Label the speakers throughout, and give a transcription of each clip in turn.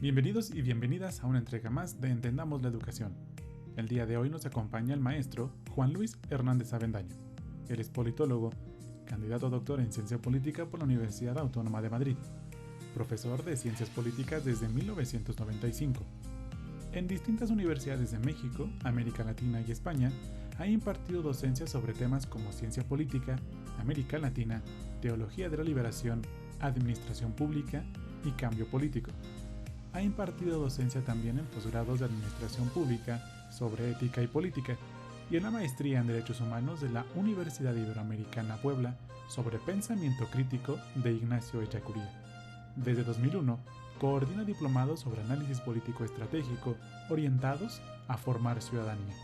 Speaker 1: Bienvenidos y bienvenidas a una entrega más de Entendamos la Educación. El día de hoy nos acompaña el maestro Juan Luis Hernández Avendaño. Él es politólogo, candidato a doctor en Ciencia Política por la Universidad Autónoma de Madrid, profesor de Ciencias Políticas desde 1995. En distintas universidades de México, América Latina y España, ha impartido docencia sobre temas como ciencia política, América Latina, teología de la liberación, administración pública y cambio político. Ha impartido docencia también en posgrados de Administración Pública sobre ética y política y en la maestría en Derechos Humanos de la Universidad Iberoamericana Puebla sobre pensamiento crítico de Ignacio Echacuría. Desde 2001, coordina diplomados sobre análisis político estratégico orientados a formar ciudadanía.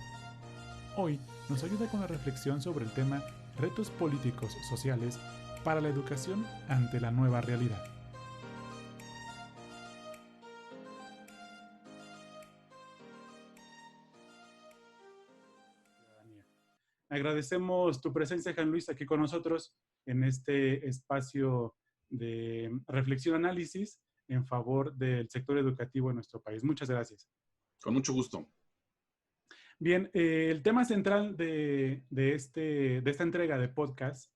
Speaker 1: Hoy nos ayuda con la reflexión sobre el tema Retos políticos sociales para la educación ante la nueva realidad. Agradecemos tu presencia, Juan Luis, aquí con nosotros en este espacio de reflexión-análisis en favor del sector educativo en nuestro país. Muchas gracias.
Speaker 2: Con mucho gusto.
Speaker 1: Bien, el tema central de esta entrega de podcast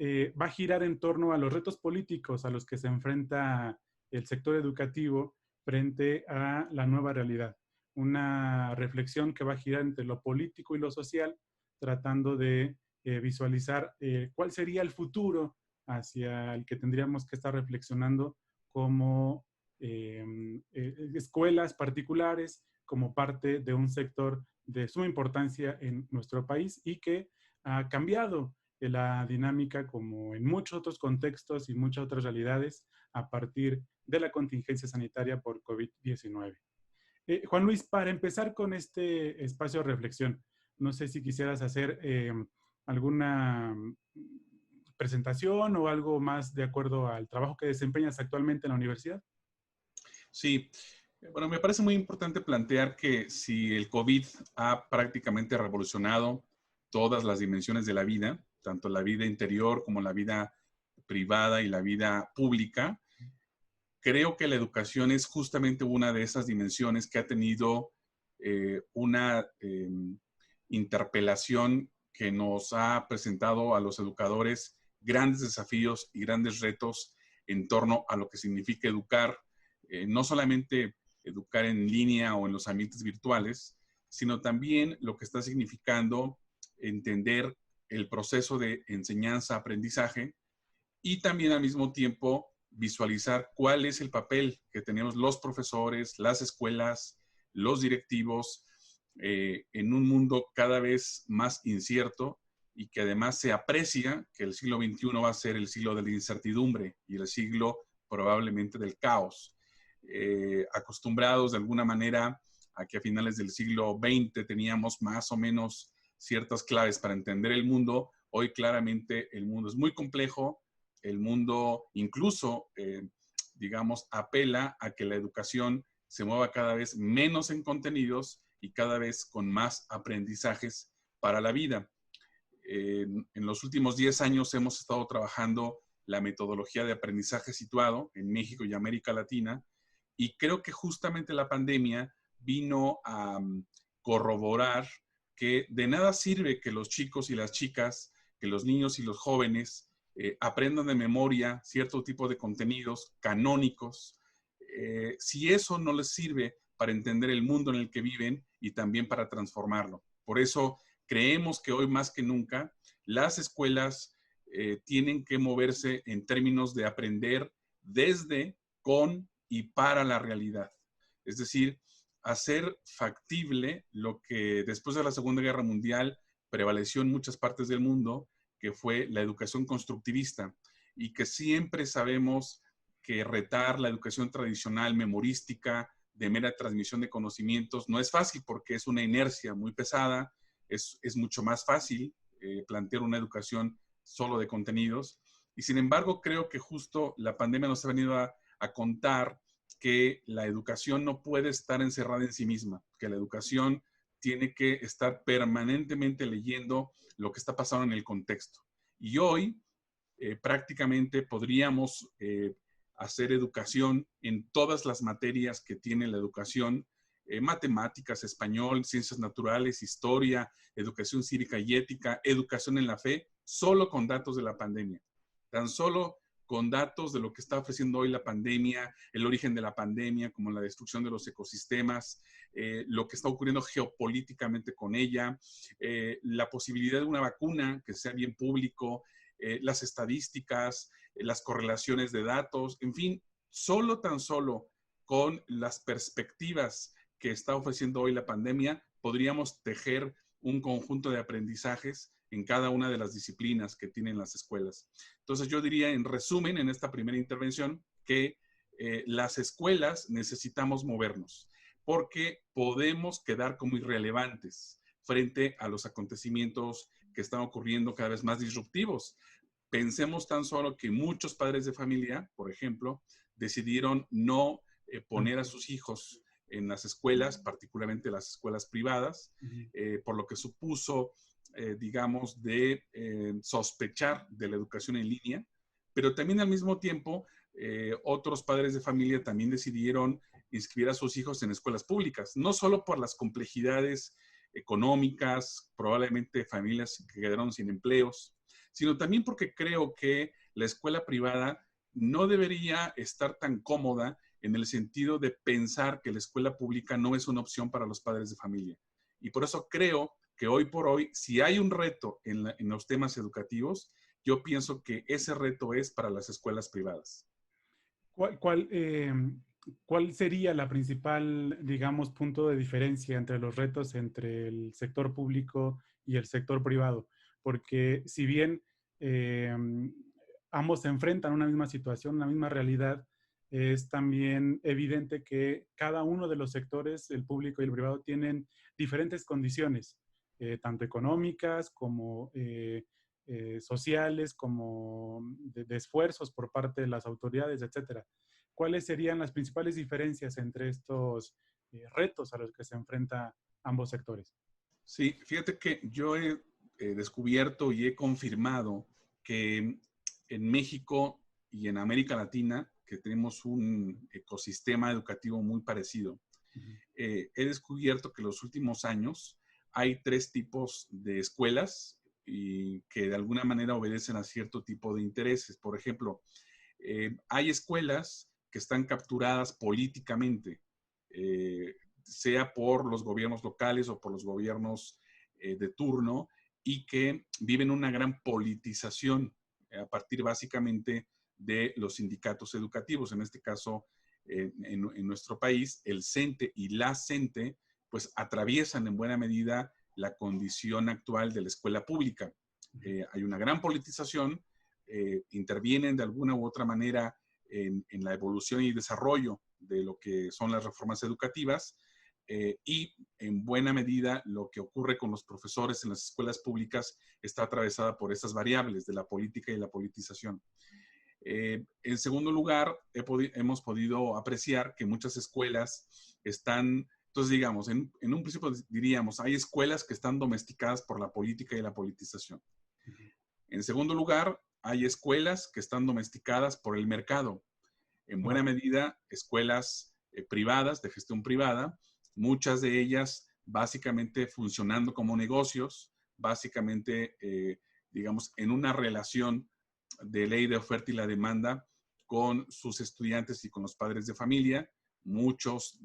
Speaker 1: va a girar en torno a los retos políticos a los que se enfrenta el sector educativo frente a la nueva realidad. Una reflexión que va a girar entre lo político y lo social, tratando de visualizar cuál sería el futuro hacia el que tendríamos que estar reflexionando como escuelas particulares, como parte de un sector de suma importancia en nuestro país y que ha cambiado la dinámica como en muchos otros contextos y muchas otras realidades a partir de la contingencia sanitaria por COVID-19. Juan Luis, para empezar con este espacio de reflexión, no sé si quisieras hacer alguna presentación o algo más de acuerdo al trabajo que desempeñas actualmente en la universidad.
Speaker 2: Sí, bueno, me parece muy importante plantear que si el COVID ha prácticamente revolucionado todas las dimensiones de la vida, tanto la vida interior como la vida privada y la vida pública, creo que la educación es justamente una de esas dimensiones que ha tenido una interpelación que nos ha presentado a los educadores grandes desafíos y grandes retos en torno a lo que significa educar, no solamente educar en línea o en los ambientes virtuales, sino también lo que está significando entender el proceso de enseñanza-aprendizaje y también al mismo tiempo visualizar cuál es el papel que tenemos los profesores, las escuelas, los directivos en un mundo cada vez más incierto y que además se aprecia que el siglo XXI va a ser el siglo de la incertidumbre y el siglo probablemente del caos. Acostumbrados de alguna manera a que a finales del siglo XX teníamos más o menos ciertas claves para entender el mundo, hoy claramente el mundo es muy complejo, el mundo incluso, digamos, apela a que la educación se mueva cada vez menos en contenidos y cada vez con más aprendizajes para la vida. En los últimos 10 años hemos estado trabajando la metodología de aprendizaje situado en México y América Latina, y creo que justamente la pandemia vino a corroborar que de nada sirve que los chicos y las chicas, que los niños y los jóvenes aprendan de memoria cierto tipo de contenidos canónicos, si eso no les sirve para entender el mundo en el que viven y también para transformarlo. Por eso creemos que hoy más que nunca las escuelas tienen que moverse en términos de aprender desde, con y para la realidad. Es decir, hacer factible lo que después de la Segunda Guerra Mundial prevaleció en muchas partes del mundo, que fue la educación constructivista, y que siempre sabemos que retar la educación tradicional memorística de mera transmisión de conocimientos no es fácil porque es una inercia muy pesada, es mucho más fácil plantear una educación solo de contenidos, y sin embargo creo que justo la pandemia nos ha venido a contar que la educación no puede estar encerrada en sí misma, que la educación tiene que estar permanentemente leyendo lo que está pasando en el contexto. Y hoy prácticamente podríamos hacer educación en todas las materias que tiene la educación, matemáticas, español, ciencias naturales, historia, educación cívica y ética, educación en la fe, solo con datos de la pandemia. Tan solo con datos de lo que está ofreciendo hoy la pandemia, el origen de la pandemia, como la destrucción de los ecosistemas, lo que está ocurriendo geopolíticamente con ella, la posibilidad de una vacuna que sea bien público, las estadísticas, las correlaciones de datos, en fin, tan solo con las perspectivas que está ofreciendo hoy la pandemia, podríamos tejer un conjunto de aprendizajes en cada una de las disciplinas que tienen las escuelas. Entonces yo diría, en resumen, en esta primera intervención, que las escuelas necesitamos movernos porque podemos quedar como irrelevantes frente a los acontecimientos que están ocurriendo cada vez más disruptivos. Pensemos tan solo que muchos padres de familia, por ejemplo, decidieron no poner a sus hijos en las escuelas, particularmente las escuelas privadas, por lo que supuso, digamos, de sospechar de la educación en línea, pero también al mismo tiempo otros padres de familia también decidieron inscribir a sus hijos en escuelas públicas, no solo por las complejidades económicas, probablemente familias que quedaron sin empleos, sino también porque creo que la escuela privada no debería estar tan cómoda en el sentido de pensar que la escuela pública no es una opción para los padres de familia. Y por eso creo que hoy por hoy, si hay un reto en los temas educativos, yo pienso que ese reto es para las escuelas privadas.
Speaker 1: ¿Cuál sería la principal, digamos, punto de diferencia entre los retos entre el sector público y el sector privado? Porque si bien eh, ambos se enfrentan a una misma situación, una misma realidad, es también evidente que cada uno de los sectores, el público y el privado, tienen diferentes condiciones, tanto económicas como sociales, como de esfuerzos por parte de las autoridades, etcétera. ¿Cuáles serían las principales diferencias entre estos retos a los que se enfrentan ambos sectores?
Speaker 2: Sí, fíjate que yo he descubierto y he confirmado que en México y en América Latina, que tenemos un ecosistema educativo muy parecido, he descubierto que en los últimos años hay tres tipos de escuelas y que de alguna manera obedecen a cierto tipo de intereses. Por ejemplo, hay escuelas que están capturadas políticamente, sea por los gobiernos locales o por los gobiernos de turno, y que viven una gran politización a partir básicamente de los sindicatos educativos. En este caso, en nuestro país, el CENTE y la CENTE, pues atraviesan en buena medida la condición actual de la escuela pública. Hay una gran politización, intervienen de alguna u otra manera en la evolución y desarrollo de lo que son las reformas educativas, y en buena medida lo que ocurre con los profesores en las escuelas públicas está atravesada por estas variables de la política y la politización. En segundo lugar, hemos podido apreciar que muchas escuelas están, entonces digamos, en un principio diríamos, hay escuelas que están domesticadas por la política y la politización. En segundo lugar, hay escuelas que están domesticadas por el mercado. En buena medida, escuelas privadas, de gestión privada, muchas de ellas básicamente funcionando como negocios, básicamente, digamos, en una relación de ley de oferta y la demanda con sus estudiantes y con los padres de familia. Muchos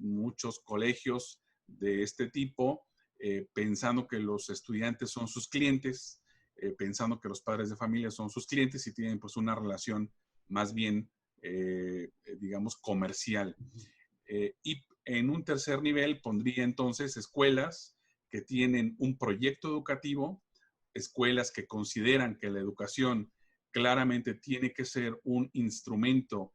Speaker 2: colegios de este tipo, pensando que los estudiantes son sus clientes, pensando que los padres de familia son sus clientes y tienen pues una relación más bien, digamos, comercial. Y en un tercer nivel pondría entonces escuelas que tienen un proyecto educativo, escuelas que consideran que la educación claramente tiene que ser un instrumento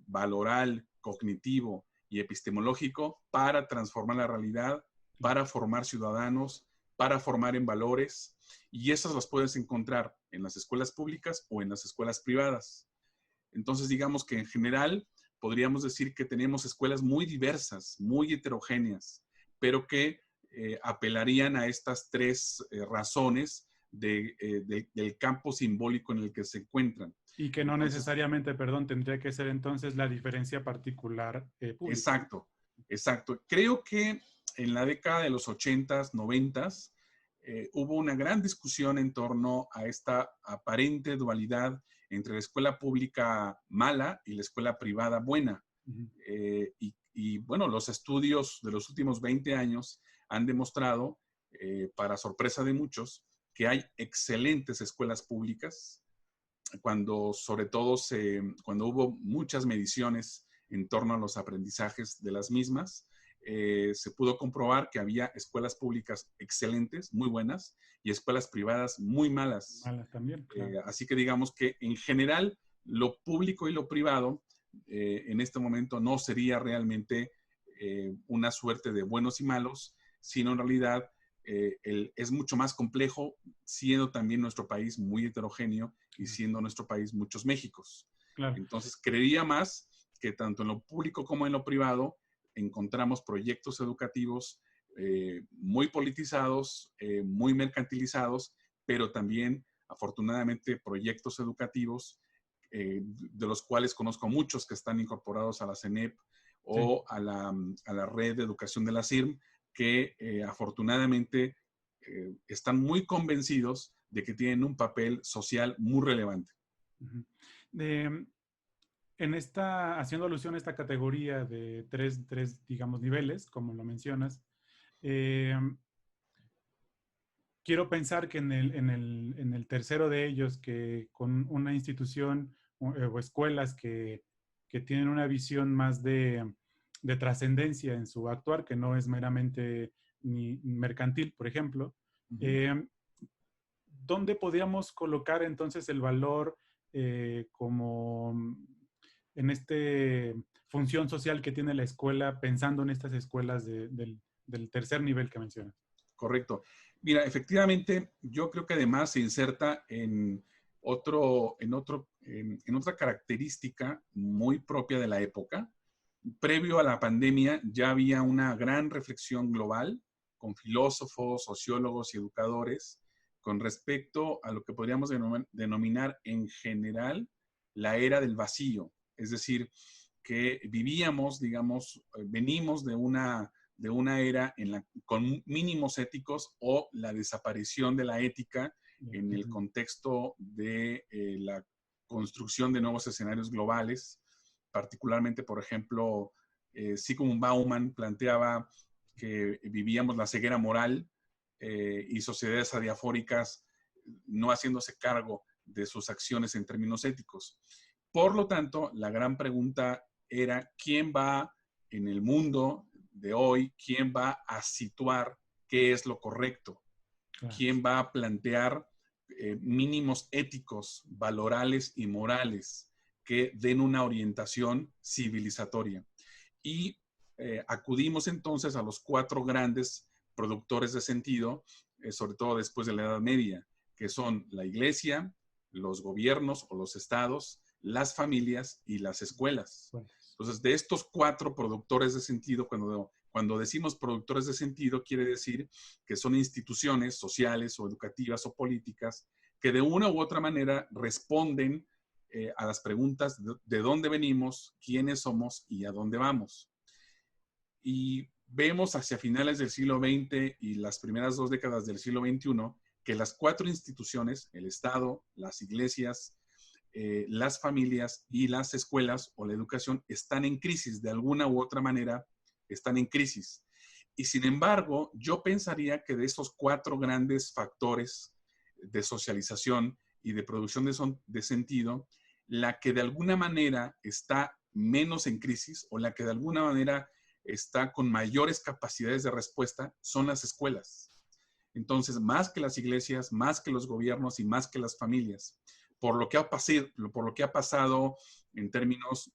Speaker 2: valoral, cognitivo y epistemológico para transformar la realidad, para formar ciudadanos, para formar en valores, y esas las puedes encontrar en las escuelas públicas o en las escuelas privadas. Entonces, digamos que en general podríamos decir que tenemos escuelas muy diversas, muy heterogéneas, pero que apelarían a estas tres razones del campo simbólico en el que se encuentran.
Speaker 1: Y que no
Speaker 2: Entonces,
Speaker 1: necesariamente, perdón, tendría que ser entonces la diferencia particular pública.
Speaker 2: exacto, exacto. Creo que en la década de los 80s, 90s, hubo una gran discusión en torno a esta aparente dualidad entre la escuela pública mala y la escuela privada buena.
Speaker 1: Uh-huh.
Speaker 2: Bueno, los estudios de los últimos 20 años han demostrado, para sorpresa de muchos, que hay excelentes escuelas públicas, sobre todo cuando hubo muchas mediciones en torno a los aprendizajes de las mismas, se pudo comprobar que había escuelas públicas excelentes, muy buenas, y escuelas privadas muy malas.
Speaker 1: Malas también, claro.
Speaker 2: Así que digamos que en general lo público y lo privado en este momento no sería realmente una suerte de buenos y malos, sino en realidad es mucho más complejo, siendo también nuestro país muy heterogéneo y siendo nuestro país muchos Méxicos.
Speaker 1: Claro.
Speaker 2: Entonces, creería más que tanto en lo público como en lo privado encontramos proyectos educativos muy politizados, muy mercantilizados, pero también, afortunadamente, proyectos educativos de los cuales conozco muchos que están incorporados a la CENEP o a la red de educación de la CIRM, que afortunadamente están muy convencidos de que tienen un papel social muy relevante.
Speaker 1: Uh-huh. Haciendo alusión a esta categoría de tres digamos, niveles, como lo mencionas, quiero pensar que en el tercero de ellos, que con una institución o escuelas que tienen una visión más de trascendencia en su actuar, que no es meramente ni mercantil, por ejemplo, ¿dónde podríamos colocar entonces el valor como en esta función social que tiene la escuela, pensando en estas escuelas del tercer nivel que mencionas?
Speaker 2: Correcto. Mira, efectivamente, yo creo que además se inserta en otra característica muy propia de la época. Previo a la pandemia ya había una gran reflexión global con filósofos, sociólogos y educadores con respecto a lo que podríamos denominar en general la era del vacío. Es decir, que vivíamos, digamos, venimos de una era con mínimos éticos o la desaparición de la ética en el contexto de la construcción de nuevos escenarios globales. Particularmente, por ejemplo, Zygmunt Bauman planteaba que vivíamos la ceguera moral y sociedades adiafóricas no haciéndose cargo de sus acciones en términos éticos. Por lo tanto, la gran pregunta era quién va en el mundo de hoy, quién va a situar qué es lo correcto, quién va a plantear mínimos éticos, valorales y morales que den una orientación civilizatoria. Y acudimos entonces a los 4 grandes productores de sentido, sobre todo después de la Edad Media, que son la iglesia, los gobiernos o los estados, las familias y las escuelas. Entonces, de estos 4 productores de sentido, cuando decimos productores de sentido, quiere decir que son instituciones sociales o educativas o políticas que de una u otra manera responden a las preguntas de dónde venimos, quiénes somos y a dónde vamos. Y vemos hacia finales del siglo XX y las primeras 2 décadas del siglo XXI que las 4 instituciones, el Estado, las iglesias, las familias y las escuelas o la educación están en crisis, de alguna u otra manera están en crisis. Y sin embargo, yo pensaría que de estos 4 grandes factores de socialización y de producción de sentido, la que de alguna manera está menos en crisis o la que de alguna manera está con mayores capacidades de respuesta son las escuelas. Entonces, más que las iglesias, más que los gobiernos y más que las familias, por lo que ha pasado en términos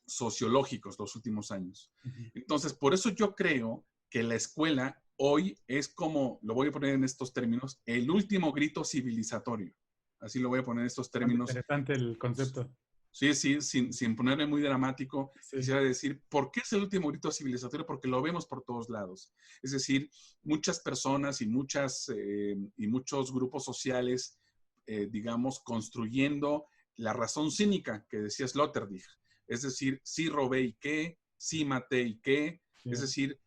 Speaker 2: sociológicos los últimos años. Entonces, por eso yo creo que la escuela hoy es como, lo voy a poner en estos términos, el último grito civilizatorio. Así lo voy a poner en estos términos.
Speaker 1: Interesante el concepto.
Speaker 2: Sí, sí, sin ponerme muy dramático,
Speaker 1: Sí,
Speaker 2: quisiera decir, ¿por qué es el último grito civilizatorio? Porque lo vemos por todos lados. Es decir, muchas personas y muchos grupos sociales, digamos, construyendo la razón cínica que decía Sloterdijk. Es decir, sí robé y qué, sí maté y qué. Es
Speaker 1: cierto.
Speaker 2: decir,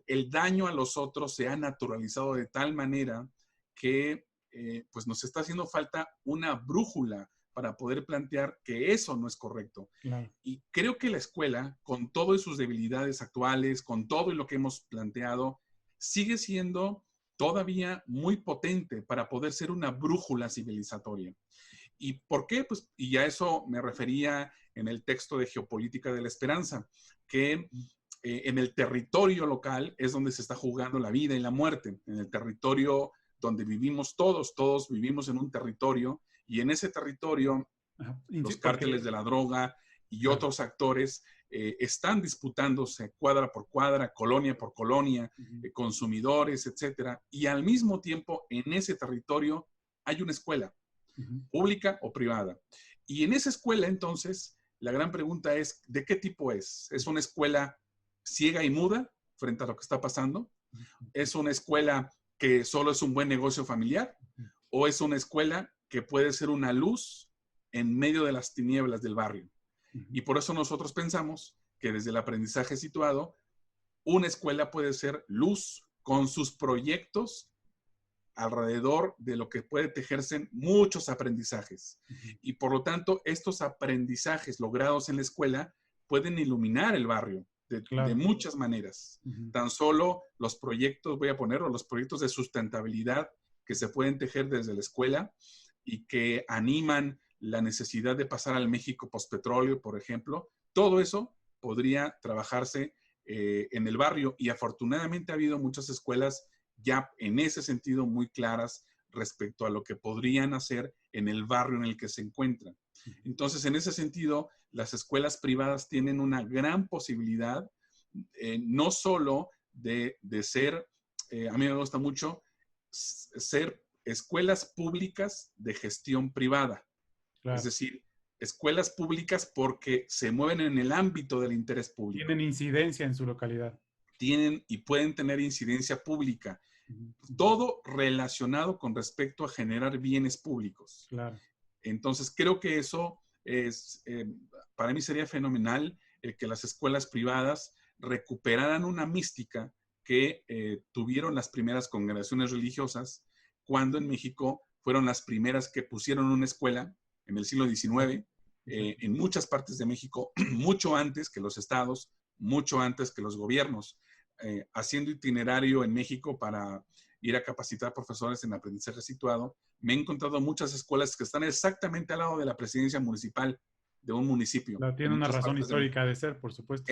Speaker 2: el daño a los otros se ha naturalizado de tal manera que pues nos está haciendo falta una brújula para poder plantear que eso no es correcto.
Speaker 1: Claro.
Speaker 2: Y creo que la escuela, con todas sus debilidades actuales, con todo lo que hemos planteado, sigue siendo todavía muy potente para poder ser una brújula civilizatoria. ¿Y por qué? Pues, y ya eso me refería en el texto de Geopolítica de la Esperanza, que en el territorio local es donde se está jugando la vida y la muerte, en el territorio donde vivimos todos, todos vivimos en un territorio y en ese territorio
Speaker 1: Ajá.
Speaker 2: los cárteles
Speaker 1: Porque,
Speaker 2: de la droga y
Speaker 1: claro.
Speaker 2: otros actores están disputándose cuadra por cuadra, colonia por colonia,
Speaker 1: Ujú.
Speaker 2: consumidores, etcétera, y al mismo tiempo en ese territorio hay una escuela,
Speaker 1: Ujú.
Speaker 2: pública o privada. Y en esa escuela, entonces, la gran pregunta es, ¿de qué tipo es? ¿Es una escuela ciega y muda frente a lo que está pasando? ¿Es una escuela que solo es un buen negocio familiar? ¿O es una escuela que puede ser una luz en medio de las tinieblas del barrio?
Speaker 1: Ujú.
Speaker 2: Y por eso nosotros pensamos que desde el aprendizaje situado, una escuela puede ser luz con sus proyectos alrededor de lo que puede tejerse en muchos aprendizajes.
Speaker 1: Ujú.
Speaker 2: Y por lo tanto, estos aprendizajes logrados en la escuela pueden iluminar el barrio de
Speaker 1: Claro.
Speaker 2: muchas maneras.
Speaker 1: Ujú.
Speaker 2: Tan solo los proyectos, voy a ponerlo, los proyectos de sustentabilidad que se pueden tejer desde la escuela y que animan la necesidad de pasar al México postpetróleo, por ejemplo, todo eso podría trabajarse en el barrio y afortunadamente ha habido muchas escuelas ya en ese sentido muy claras respecto a lo que podrían hacer en el barrio en el que se encuentran. Entonces, en ese sentido, las escuelas privadas tienen una gran posibilidad, no solo de ser, a mí me gusta mucho, ser escuelas públicas de gestión privada. Es
Speaker 1: Claro.
Speaker 2: decir, escuelas públicas porque se mueven en el ámbito del interés
Speaker 1: Tienen
Speaker 2: público.
Speaker 1: incidencia en su localidad.
Speaker 2: Tienen y pueden tener incidencia pública,
Speaker 1: Ujú. Ujú.
Speaker 2: todo relacionado con respecto a generar bienes públicos.
Speaker 1: Claro.
Speaker 2: Entonces, creo que eso es, para mí sería fenomenal el que las escuelas privadas recuperaran una mística que tuvieron las primeras congregaciones religiosas cuando en México fueron las primeras que pusieron una escuela en el siglo
Speaker 1: Exacto.
Speaker 2: XIX,
Speaker 1: Exacto.
Speaker 2: en muchas partes de México, mucho antes que los estados, mucho antes que los gobiernos, haciendo itinerario en México para ir a capacitar profesores en aprendizaje situado. Me he encontrado muchas escuelas que están exactamente al lado de la presidencia municipal de un municipio
Speaker 1: Tiene
Speaker 2: en
Speaker 1: una
Speaker 2: muchas
Speaker 1: razón
Speaker 2: partes de
Speaker 1: histórica
Speaker 2: México.
Speaker 1: de ser, por supuesto.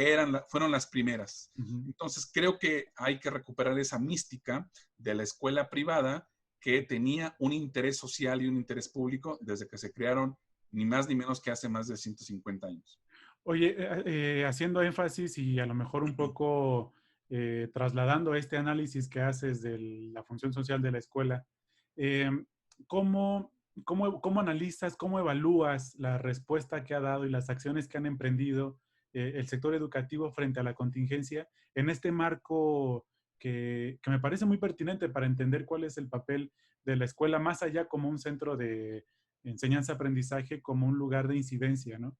Speaker 2: Fueron las primeras.
Speaker 1: Ujú.
Speaker 2: Entonces, creo que hay que recuperar esa mística de la escuela privada que tenía un interés social y un interés público desde que se crearon, ni más ni menos que hace más de 150 años.
Speaker 1: Oye, haciendo énfasis y a lo mejor un poco trasladando este análisis que haces de la función social de la escuela, eh, ¿cómo, cómo analizas, cómo evalúas la respuesta que ha dado y las acciones que han emprendido el sector educativo frente a la contingencia en este marco que me parece muy pertinente para entender cuál es el papel de la escuela más allá como un centro de enseñanza-aprendizaje, como un lugar de incidencia, ¿no?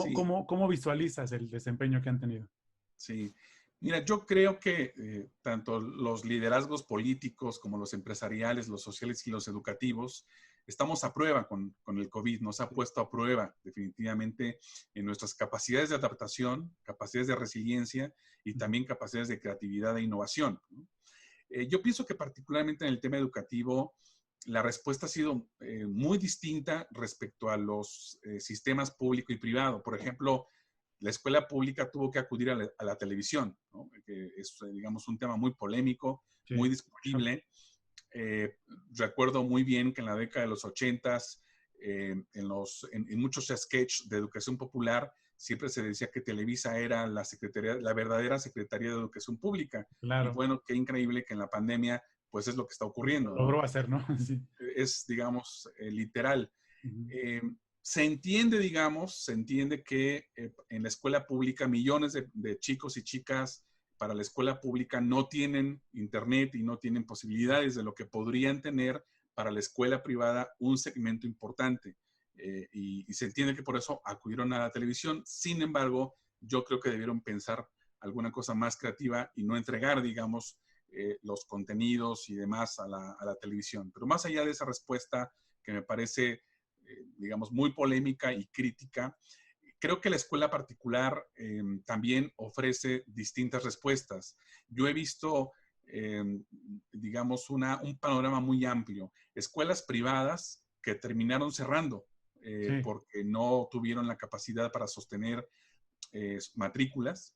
Speaker 2: Sí,
Speaker 1: Cómo visualizas el desempeño que han tenido?
Speaker 2: sí. Mira, yo creo que tanto los liderazgos políticos como los empresariales, los sociales y los educativos, estamos a prueba con el COVID, nos ha
Speaker 1: Sí.
Speaker 2: puesto a prueba definitivamente en nuestras capacidades de adaptación, capacidades de resiliencia y
Speaker 1: Ujú.
Speaker 2: también capacidades de creatividad e innovación, ¿no? Yo pienso que particularmente en el tema educativo, la respuesta ha sido muy distinta respecto a los sistemas público y privado. Por ejemplo, la escuela pública tuvo que acudir a la televisión, ¿no? Que es, digamos, un tema muy polémico, muy
Speaker 1: Sí, mucho.
Speaker 2: discutible. Eh, Recuerdo muy bien que en la década de los 80s, en muchos sketches de educación popular, siempre se decía que Televisa era la verdadera Secretaría de Educación Pública. Y
Speaker 1: Claro,
Speaker 2: bueno, qué increíble que en la pandemia, pues es lo que está
Speaker 1: lo
Speaker 2: ocurriendo, ¿no?
Speaker 1: logró hacer, ¿no? Sí.
Speaker 2: Es, digamos, literal.
Speaker 1: Ujú.
Speaker 2: Se entiende, digamos, se entiende que en la escuela pública millones de chicos y chicas para la escuela pública no tienen internet y no tienen posibilidades de lo que podrían tener para la escuela privada un segmento importante. Y se entiende que por eso acudieron a la televisión. Sin embargo, yo creo que debieron pensar alguna cosa más creativa y no entregar, digamos, los contenidos y demás a la televisión. Pero más allá de esa respuesta que me parece, digamos, muy polémica y crítica, creo que la escuela particular también ofrece distintas respuestas. Yo he visto, digamos, un panorama muy amplio. Escuelas privadas que terminaron cerrando
Speaker 1: Sí.
Speaker 2: porque no tuvieron la capacidad para sostener matrículas,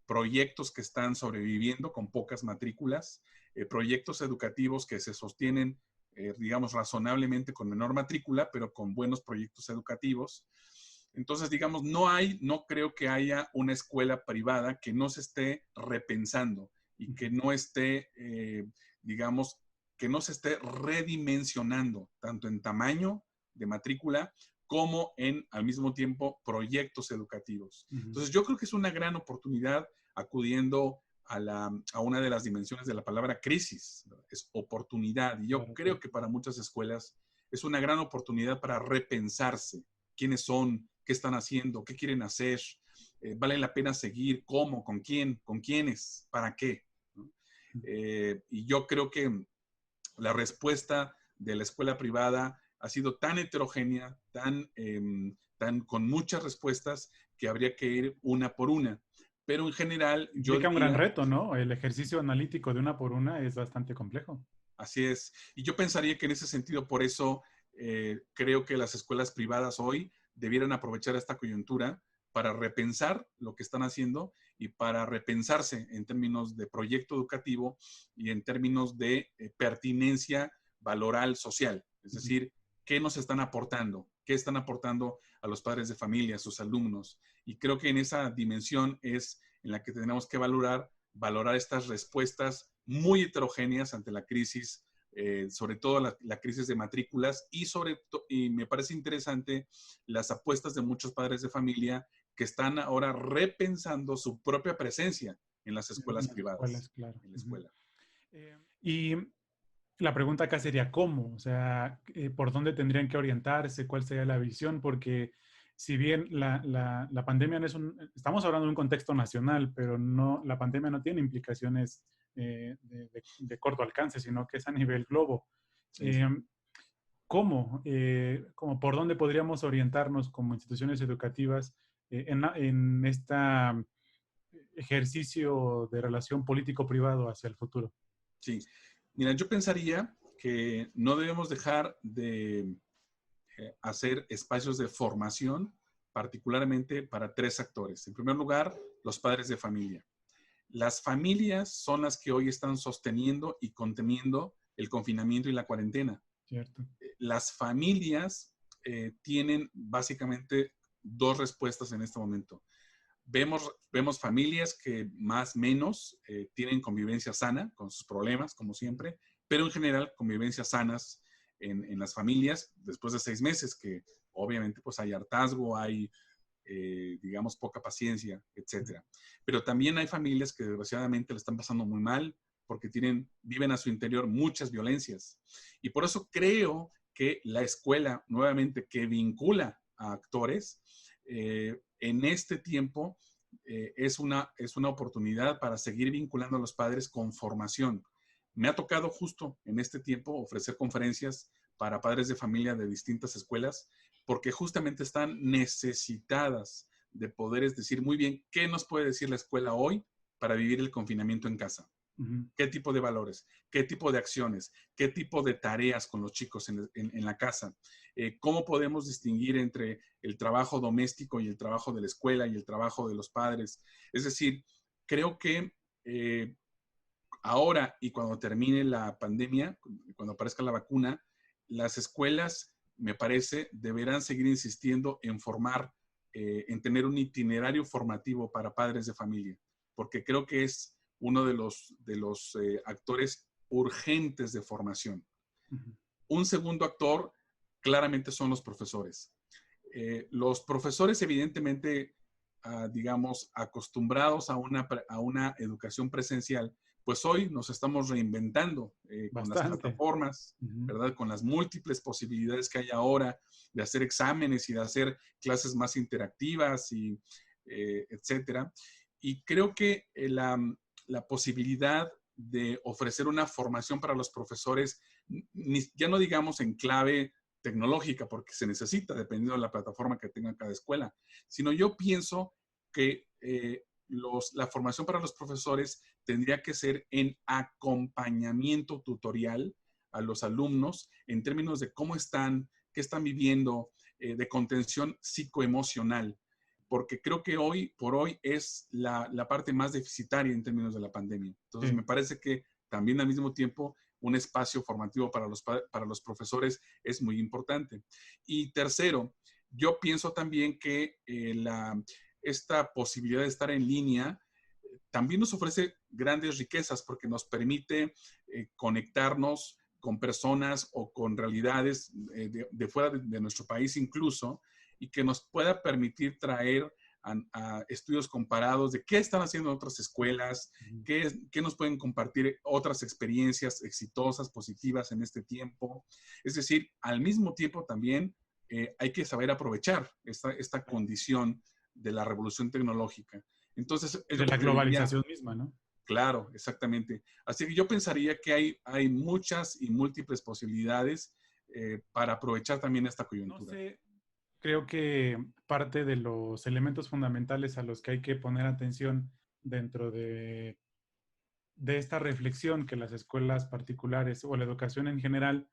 Speaker 2: proyectos que están sobreviviendo con pocas matrículas, proyectos educativos que se sostienen, digamos, razonablemente con menor matrícula, pero con buenos proyectos educativos. Entonces, digamos, no creo que haya una escuela privada que no se esté repensando y que no esté, digamos, que no se esté redimensionando, tanto en tamaño de matrícula como en, al mismo tiempo, proyectos educativos. Entonces, yo creo que es una gran oportunidad acudiendo a una de las dimensiones de la palabra crisis, ¿no? Es oportunidad. Y yo
Speaker 1: Claro,
Speaker 2: creo
Speaker 1: claro.
Speaker 2: que para muchas escuelas es una gran oportunidad para repensarse quiénes son, qué están haciendo, qué quieren hacer, vale la pena seguir, cómo, con quién, con quiénes, para qué, ¿no? Y yo creo que la respuesta de la escuela privada ha sido tan heterogénea, tan con muchas respuestas, que habría que ir una por una. Pero en general, yo
Speaker 1: Implica un gran
Speaker 2: diría,
Speaker 1: reto, ¿no? El ejercicio analítico de una por una es bastante complejo.
Speaker 2: así es. Y yo pensaría que en ese sentido, por eso creo que las escuelas privadas hoy debieran aprovechar esta coyuntura para repensar lo que están haciendo y para repensarse en términos de proyecto educativo y en términos de pertinencia valoral social. Es decir, ¿qué nos están aportando? ¿Qué están aportando a los padres de familia, a sus alumnos? Y creo que en esa dimensión es en la que tenemos que valorar estas respuestas muy heterogéneas ante la crisis, sobre todo la crisis de matrículas y me parece interesante las apuestas de muchos padres de familia que están ahora repensando su propia presencia en las
Speaker 1: En
Speaker 2: escuelas
Speaker 1: las
Speaker 2: privadas,
Speaker 1: escuelas, claro.
Speaker 2: en la escuela.
Speaker 1: Y la pregunta acá sería ¿cómo? O sea, ¿por dónde tendrían que orientarse? ¿Cuál sería la visión? Porque si bien la pandemia no es estamos hablando de un contexto nacional, pero no, la pandemia no tiene implicaciones de corto alcance, sino que es a nivel globo.
Speaker 2: Sí.
Speaker 1: Eh, ¿Cómo? ¿Cómo? ¿Por dónde podríamos orientarnos como instituciones educativas en este ejercicio de relación político-privado hacia el futuro?
Speaker 2: Sí. Mira, yo pensaría que no debemos dejar de hacer espacios de formación, particularmente para tres actores. En primer lugar, los padres de familia. Las familias son las que hoy están sosteniendo y conteniendo el confinamiento y la cuarentena.
Speaker 1: ¿Cierto?
Speaker 2: Las familias tienen básicamente dos respuestas en este momento. Vemos familias que más o menos tienen convivencia sana con sus problemas, como siempre, pero en general convivencias sanas en las familias después de 6 meses, que obviamente pues hay hartazgo, hay digamos poca paciencia, etcétera. Pero también hay familias que desgraciadamente le están pasando muy mal porque viven a su interior muchas violencias. Y por eso creo que la escuela, nuevamente, que vincula a actores, en este tiempo es una oportunidad para seguir vinculando a los padres con formación. Me ha tocado justo en este tiempo ofrecer conferencias para padres de familia de distintas escuelas, porque justamente están necesitadas de poder decir muy bien qué nos puede decir la escuela hoy para vivir el confinamiento en casa. ¿Qué tipo de valores? ¿Qué tipo de acciones? ¿Qué tipo de tareas con los chicos en la casa? ¿Cómo podemos distinguir entre el trabajo doméstico y el trabajo de la escuela y el trabajo de los padres? Es decir, creo que ahora y cuando termine la pandemia, cuando aparezca la vacuna, las escuelas, me parece, deberán seguir insistiendo en en tener un itinerario formativo para padres de familia, porque creo que es uno de los actores urgentes de formación. Un segundo actor claramente son los profesores. Los profesores, evidentemente, digamos, acostumbrados a una educación presencial, pues hoy nos estamos reinventando con las
Speaker 1: Bastante.
Speaker 2: plataformas,
Speaker 1: Ujú.
Speaker 2: ¿verdad? Con las múltiples posibilidades que hay ahora de hacer exámenes y de hacer clases más interactivas y etcétera. Y creo que la posibilidad de ofrecer una formación para los profesores, ya no digamos en clave tecnológica, porque se necesita, dependiendo de la plataforma que tenga cada escuela, sino yo pienso que la formación para los profesores tendría que ser en acompañamiento tutorial a los alumnos en términos de cómo están, qué están viviendo, de contención psicoemocional, porque creo que hoy por hoy es la parte más deficitaria en términos de la pandemia. Entonces,
Speaker 1: Sí.
Speaker 2: me parece que también al mismo tiempo un espacio formativo para los profesores es muy importante. Y tercero, yo pienso también que esta posibilidad de estar en línea también nos ofrece grandes riquezas porque nos permite conectarnos con personas o con realidades de fuera de nuestro país incluso, y que nos pueda permitir traer a estudios comparados de qué están haciendo otras escuelas,
Speaker 1: Ujú.
Speaker 2: qué nos pueden compartir otras experiencias exitosas, positivas en este tiempo. Es decir, al mismo tiempo también hay que saber aprovechar esta condición de la revolución tecnológica. Entonces,
Speaker 1: Y
Speaker 2: es
Speaker 1: de
Speaker 2: lo
Speaker 1: la
Speaker 2: que te diría.
Speaker 1: globalización misma, ¿no?
Speaker 2: Claro, exactamente. Así que yo pensaría que hay muchas y múltiples posibilidades para aprovechar también esta
Speaker 1: No
Speaker 2: coyuntura.
Speaker 1: sé, creo que parte de los elementos fundamentales a los que hay que poner atención dentro de esta reflexión que las escuelas particulares o la educación en general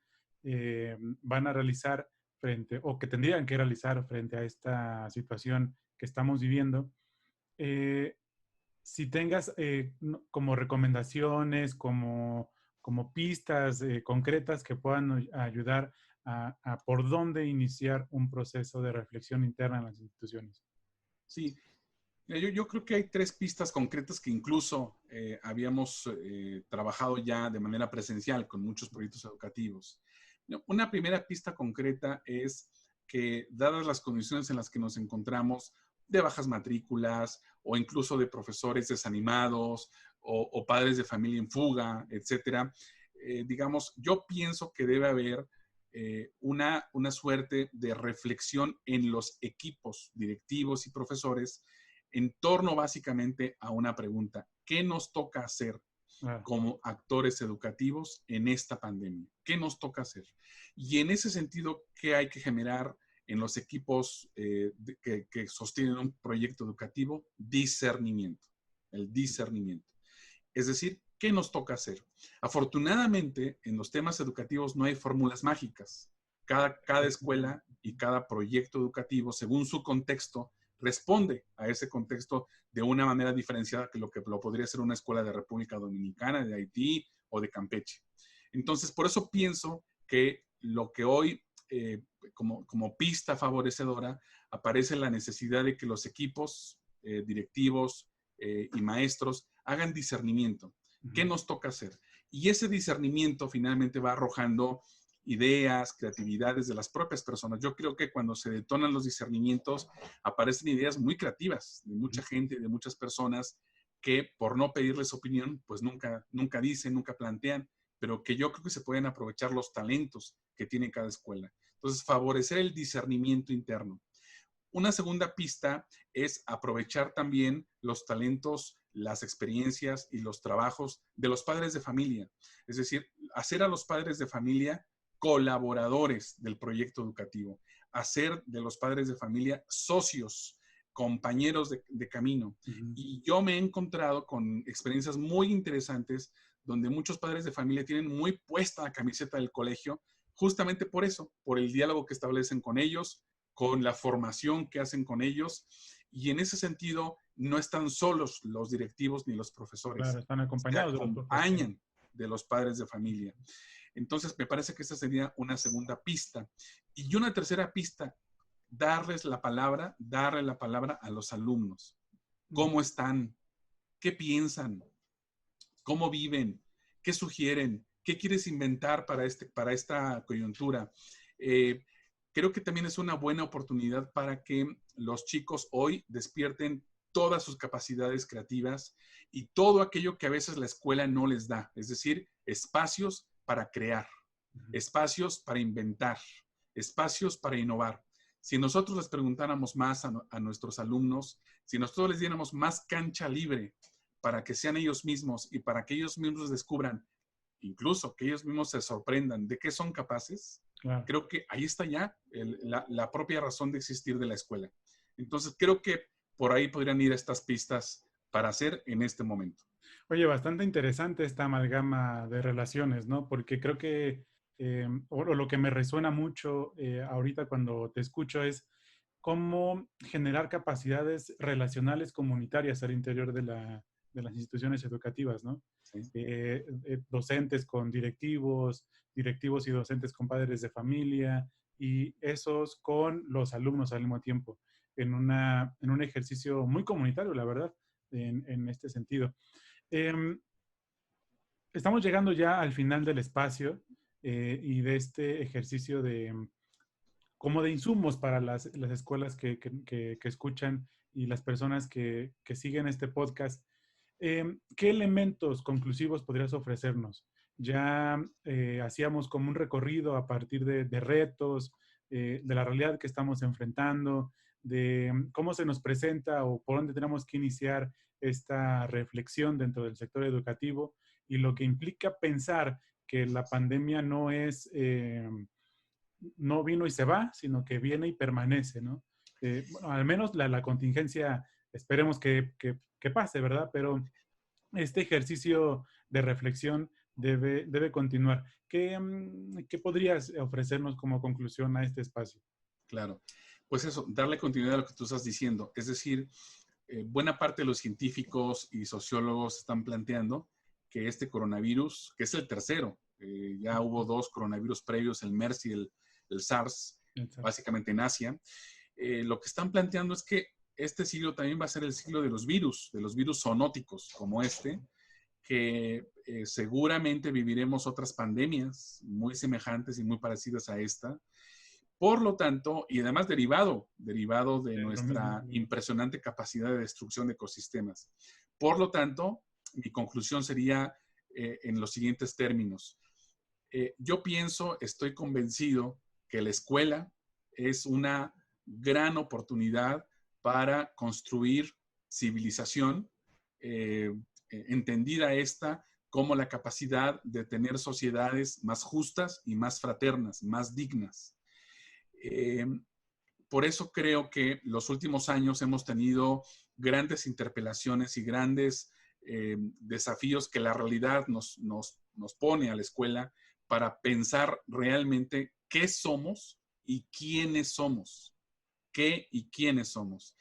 Speaker 1: van a realizar frente, o que tendrían que realizar frente a esta situación que estamos viviendo, eh, si tengas como recomendaciones, como pistas concretas que puedan ayudar a por dónde iniciar un proceso de reflexión interna en las instituciones.
Speaker 2: Sí, mira, yo creo que hay tres pistas concretas que incluso habíamos trabajado ya de manera presencial con muchos proyectos educativos. Una primera pista concreta es que, dadas las condiciones en las que nos encontramos, de bajas matrículas o incluso de profesores desanimados o padres de familia en fuga, etcétera, digamos, yo pienso que debe haber una suerte de reflexión en los equipos directivos y profesores en torno básicamente a una pregunta: ¿qué nos toca hacer
Speaker 1: Claro.
Speaker 2: como actores educativos en esta pandemia? ¿Qué nos toca hacer? Y en ese sentido, ¿qué hay que generar en los equipos que sostienen un proyecto educativo? Discernimiento, el discernimiento. Es decir, ¿qué nos toca hacer? Afortunadamente, en los temas educativos no hay fórmulas mágicas. Cada escuela y cada proyecto educativo, según su contexto, responde a ese contexto de una manera diferenciada que lo podría ser una escuela de República Dominicana, de Haití o de Campeche. Entonces, por eso pienso que lo que hoy, como pista favorecedora, aparece la necesidad de que los equipos directivos y maestros hagan discernimiento. ¿Qué
Speaker 1: Ujú.
Speaker 2: nos toca hacer? Y ese discernimiento finalmente va arrojando ideas, creatividades de las propias personas. Yo creo que cuando se detonan los discernimientos, aparecen ideas muy creativas de mucha gente, de muchas personas que, por no pedirles opinión, pues nunca dicen, nunca plantean, pero que yo creo que se pueden aprovechar los talentos que tiene cada escuela. Entonces, favorecer el discernimiento interno. Una segunda pista es aprovechar también los talentos, las experiencias y los trabajos de los padres de familia. Es decir, hacer a los padres de familia colaboradores del proyecto educativo, hacer de los padres de familia socios, compañeros de camino.
Speaker 1: Ujú.
Speaker 2: Y yo me he encontrado con experiencias muy interesantes donde muchos padres de familia tienen muy puesta la camiseta del colegio, justamente por eso, por el diálogo que establecen con ellos, con la formación que hacen con ellos, y en ese sentido no están solos los directivos ni los
Speaker 1: Claro,
Speaker 2: profesores,
Speaker 1: están
Speaker 2: se
Speaker 1: acompañados de los profesores.
Speaker 2: acompañan de los padres de familia. Entonces, me parece que esta sería una segunda pista. Y una tercera pista: darle la palabra a los alumnos.
Speaker 1: Ujú.
Speaker 2: ¿Cómo están? ¿Qué piensan? ¿Cómo viven? ¿Qué sugieren? ¿Qué quieres inventar para esta coyuntura? creo que también es una buena oportunidad para que los chicos hoy despierten todas sus capacidades creativas y todo aquello que a veces la escuela no les da, es decir, espacios para crear, espacios para inventar, espacios para innovar. Si nosotros les preguntáramos más a nuestros alumnos, si nosotros les diéramos más cancha libre para que sean ellos mismos y para que ellos mismos descubran, incluso que ellos mismos se sorprendan de qué son capaces,
Speaker 1: Claro.
Speaker 2: creo que ahí está ya la propia razón de existir de la escuela. Entonces, creo que por ahí podrían ir estas pistas para hacer en este momento.
Speaker 1: Oye, bastante interesante esta amalgama de relaciones, ¿no? Porque creo que, o lo que me resuena mucho ahorita cuando te escucho es cómo generar capacidades relacionales comunitarias al interior de las instituciones educativas, ¿no?
Speaker 2: ¿Sí?
Speaker 1: Docentes con directivos, directivos y docentes con padres de familia, y esos con los alumnos al mismo tiempo, en un ejercicio muy comunitario, la verdad, en este sentido. Em, Estamos llegando ya al final del espacio y de este ejercicio de como de insumos para las escuelas que escuchan y las personas que siguen este podcast. ¿Qué elementos conclusivos podrías ofrecernos? Ya hacíamos como un recorrido a partir de retos, de la realidad que estamos enfrentando, de cómo se nos presenta o por dónde tenemos que iniciar esta reflexión dentro del sector educativo y lo que implica pensar que la pandemia no vino y se va, sino que viene y permanece, ¿no? Bueno, al menos la contingencia esperemos que pase, ¿verdad? Pero este ejercicio de reflexión debe continuar. ¿Qué podrías ofrecernos como conclusión a este espacio?
Speaker 2: Claro. Pues eso, darle continuidad a lo que tú estás diciendo. Es decir, buena parte de los científicos y sociólogos están planteando que este coronavirus, que es el tercero, ya hubo dos coronavirus previos, el MERS y el SARS,
Speaker 1: Exacto.
Speaker 2: básicamente en Asia, lo que están planteando es que este siglo también va a ser el siglo de los virus zoonóticos como este, que seguramente viviremos otras pandemias muy semejantes y muy parecidas a esta. Por lo tanto, y además derivado de
Speaker 1: Lo mismo.
Speaker 2: nuestra impresionante capacidad de destrucción de ecosistemas. Por lo tanto, mi conclusión sería en los siguientes términos. Yo pienso, estoy convencido que la escuela es una gran oportunidad para construir civilización, entendida esta como la capacidad de tener sociedades más justas y más fraternas, más dignas. Eh, por eso creo que los últimos años hemos tenido grandes interpelaciones y grandes desafíos que la realidad nos pone a la escuela para pensar realmente qué somos y quiénes somos. ¿Qué y quiénes somos?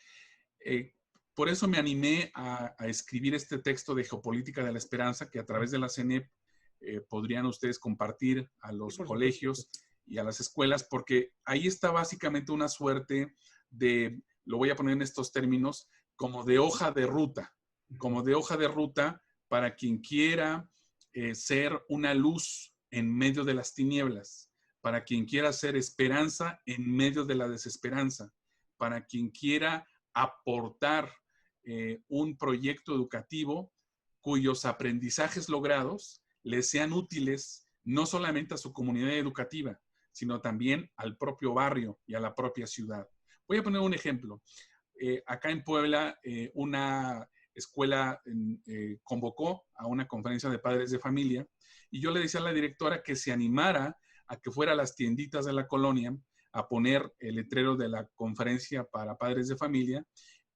Speaker 2: Por eso me animé a escribir este texto de Geopolítica de la Esperanza que a través de la CENEP podrían ustedes compartir a
Speaker 1: Sí,
Speaker 2: los
Speaker 1: por supuesto.
Speaker 2: colegios y a las escuelas, porque ahí está básicamente una suerte de, lo voy a poner en estos términos, como de hoja de ruta para quien quiera ser una luz en medio de las tinieblas, para quien quiera ser esperanza en medio de la desesperanza, para quien quiera aportar un proyecto educativo cuyos aprendizajes logrados les sean útiles no solamente a su comunidad educativa, sino también al propio barrio y a la propia ciudad. Voy a poner un ejemplo. Acá en Puebla, una escuela convocó a una conferencia de padres de familia y yo le decía a la directora que se animara a que fuera a las tienditas de la colonia a poner el letrero de la conferencia para padres de familia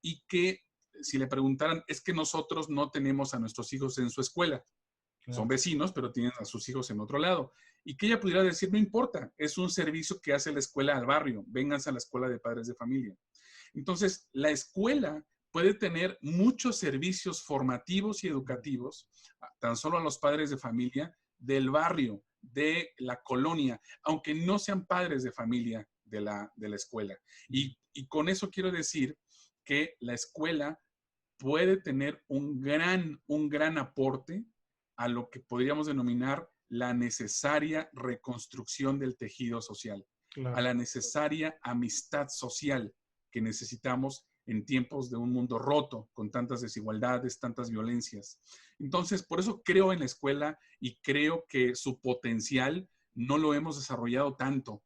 Speaker 2: y que si le preguntaran, es que nosotros no tenemos a nuestros hijos en su escuela. Son
Speaker 1: Claro.
Speaker 2: vecinos, pero tienen a sus hijos en otro lado. Y que ella pudiera decir, no importa, es un servicio que hace la escuela al barrio, vénganse a la escuela de padres de familia. Entonces, la escuela puede tener muchos servicios formativos y educativos, tan solo a los padres de familia del barrio, de la colonia, aunque no sean padres de familia de la escuela. Y con eso quiero decir que la escuela puede tener un gran aporte a lo que podríamos denominar la necesaria reconstrucción del tejido social. a
Speaker 1: Claro.
Speaker 2: la necesaria amistad social que necesitamos en tiempos de un mundo roto, con tantas desigualdades, tantas violencias. Entonces, por eso creo en la escuela y creo que su potencial no lo hemos desarrollado tanto,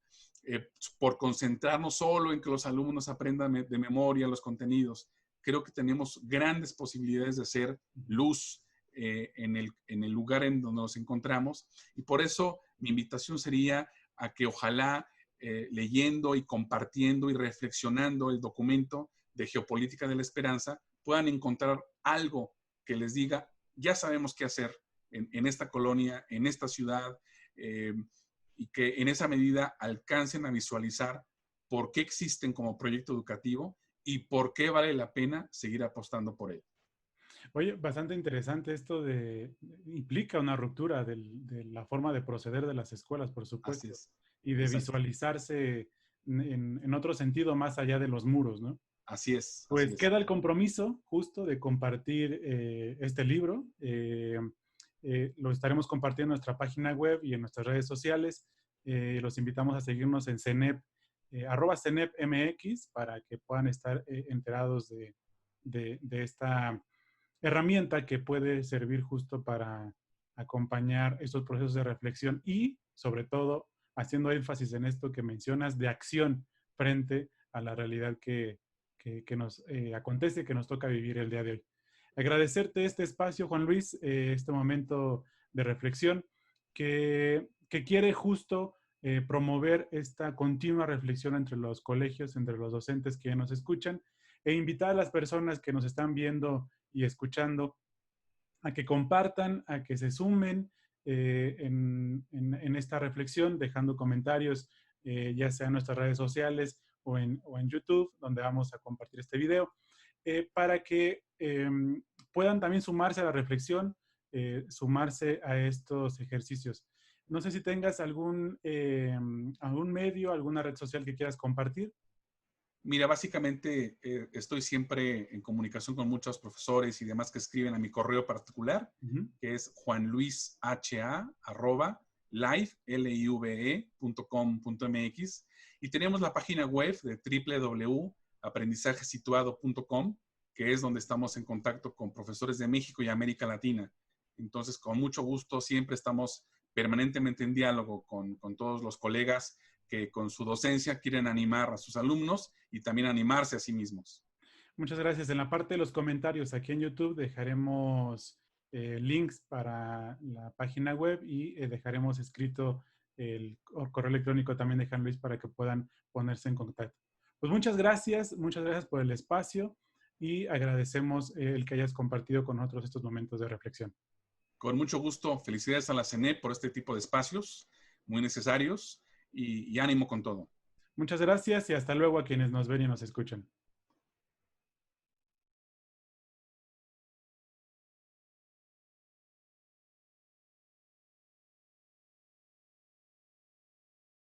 Speaker 2: por concentrarnos solo en que los alumnos aprendan de memoria los contenidos. Creo que tenemos grandes posibilidades de ser luz en el lugar en donde nos encontramos, y por eso mi invitación sería a que ojalá leyendo y compartiendo y reflexionando el documento de Geopolítica de la Esperanza, puedan encontrar algo que les diga, ya sabemos qué hacer en esta colonia, en esta ciudad, y que en esa medida alcancen a visualizar por qué existen como proyecto educativo y por qué vale la pena seguir apostando por él.
Speaker 1: Oye, bastante interesante esto implica una ruptura de la forma de proceder de las escuelas, por
Speaker 2: Así
Speaker 1: supuesto,
Speaker 2: es.
Speaker 1: y de
Speaker 2: Exacto.
Speaker 1: visualizarse en otro sentido más allá de los muros, ¿no?
Speaker 2: Así es, así
Speaker 1: Pues
Speaker 2: es.
Speaker 1: queda el compromiso justo de compartir este libro. Lo estaremos compartiendo en nuestra página web y en nuestras redes sociales. Los invitamos a seguirnos en CENEP, @CENEPMX, para que puedan estar enterados de esta herramienta que puede servir justo para acompañar estos procesos de reflexión y, sobre todo, haciendo énfasis en esto que mencionas de acción frente a la realidad que nos acontece, que nos toca vivir el día de hoy. Agradecerte este espacio, Juan Luis, este momento de reflexión que quiere justo promover esta continua reflexión entre los colegios, entre los docentes que nos escuchan, e invitar a las personas que nos están viendo y escuchando a que compartan, a que se sumen en esta reflexión, dejando comentarios, ya sea en nuestras redes sociales o en YouTube, donde vamos a compartir este video, para que puedan también sumarse a la reflexión, sumarse a estos ejercicios. No sé si tengas algún medio, alguna red social que quieras compartir.
Speaker 2: Mira, básicamente estoy siempre en comunicación con muchos profesores y demás que escriben a mi correo particular,
Speaker 1: Uh -huh.
Speaker 2: que es juanluisha@live.com.mx, y tenemos la página web de www.aprendizajesituado.com, que es donde estamos en contacto con profesores de México y América Latina. Entonces, con mucho gusto, siempre estamos permanentemente en diálogo con todos los colegas que con su docencia quieren animar a sus alumnos y también animarse a sí mismos.
Speaker 1: Muchas gracias. En la parte de los comentarios aquí en YouTube dejaremos links para la página web y dejaremos escrito el correo electrónico también de Juan Luis para que puedan ponerse en contacto. Pues muchas gracias por el espacio y agradecemos el que hayas compartido con nosotros estos momentos de reflexión.
Speaker 2: Con mucho gusto, felicidades a la CENEP por este tipo de espacios muy necesarios y ánimo con todo.
Speaker 1: Muchas gracias y hasta luego a quienes nos ven y nos escuchan.